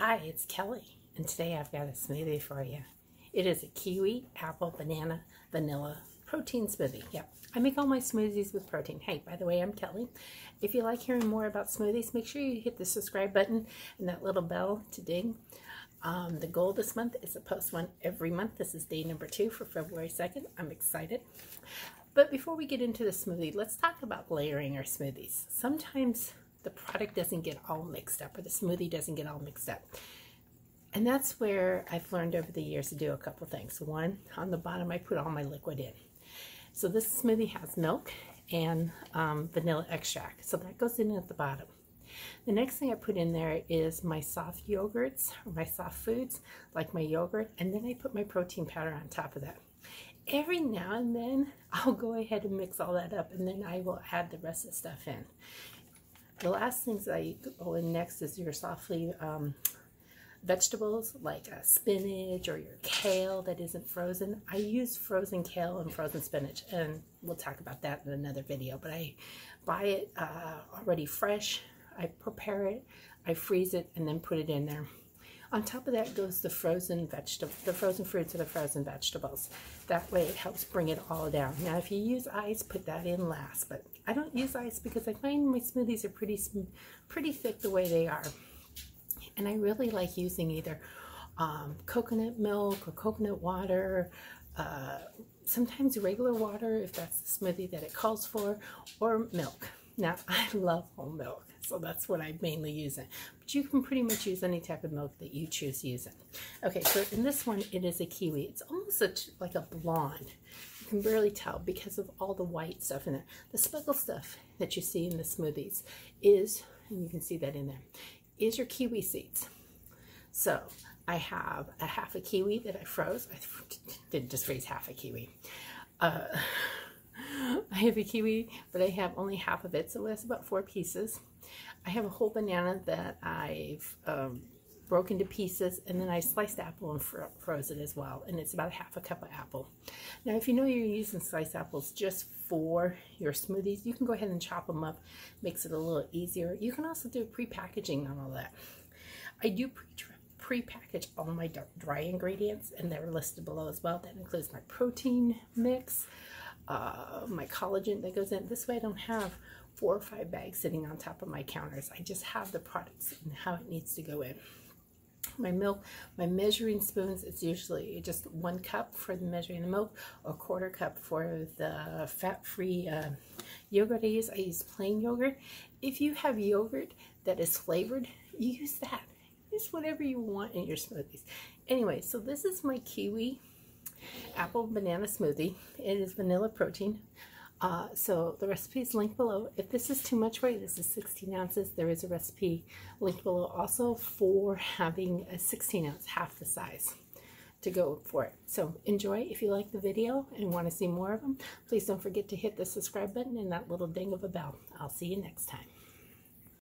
Hi, it's Kelly, and today I've got a smoothie for you. It is a kiwi, apple, banana, vanilla protein smoothie. Yep, I make all my smoothies with protein. Hey, by the way, I'm Kelly. If you like hearing more about smoothies, make sure you hit the subscribe button and that little bell to ding. The goal this month is to post one every month. This is day number 2 for February 2nd. I'm excited. But before we get into the smoothie, let's talk about layering our smoothies. Sometimes the product doesn't get all mixed up, or the smoothie doesn't get all mixed up. And that's where I've learned over the years to do a couple things. One, on the bottom I put all my liquid in. So this smoothie has milk and vanilla extract. So that goes in at the bottom. The next thing I put in there is my soft yogurts, or my soft foods, like my yogurt, and then I put my protein powder on top of that. Every now and then I'll go ahead and mix all that up, and then I will add the rest of the stuff in. The last things that I go in next is your softly vegetables like spinach or your kale that isn't frozen. I use frozen kale and frozen spinach, and we'll talk about that in another video. But I buy it already fresh. I prepare it, I freeze it, and then put it in there. On top of that goes the frozen vegetable, the frozen fruits or the frozen vegetables. That way it helps bring it all down. Now, if you use ice, put that in last. But I don't use ice because I find my smoothies are pretty thick the way they are. And I really like using either coconut milk or coconut water, sometimes regular water if that's the smoothie that it calls for, or milk. Now, I love whole milk, so that's what I mainly use it. But you can pretty much use any type of milk that you choose using. Okay, so in this one, it is a kiwi. It's almost like a blonde. You can barely tell because of all the white stuff in there. The speckled stuff that you see in the smoothies is, and you can see that in there, is your kiwi seeds. So I have a half a kiwi that I froze. I didn't just freeze half a kiwi. I have a kiwi, but I have only half of it, so it's about 4 pieces. I have a whole banana that I've broken to pieces, and then I sliced apple and froze it as well, and it's about half a cup of apple. Now, if you know you're using sliced apples just for your smoothies, you can go ahead and chop them up, makes it a little easier. You can also do pre-packaging on all that. I do pre-package all my dry ingredients, and they're listed below as well. That includes my protein mix, my collagen that goes in. This way I don't have 4 or 5 bags sitting on top of my counters. I just have the products and how it needs to go in. My milk, my measuring spoons, it's usually just 1 cup for the measuring the milk, or 1/4 cup for the fat-free yogurt I use. I use plain yogurt. If you have yogurt that is flavored, use that. Use whatever you want in your smoothies. Anyway, so this is my kiwi apple banana smoothie. It is vanilla protein. So the recipe is linked below. If this is too much for you, this is 16 ounces. There is a recipe linked below also for having a 16 ounce, half the size, to go for it. So enjoy. If you like the video and want to see more of them, please don't forget to hit the subscribe button and that little ding of a bell. I'll see you next time.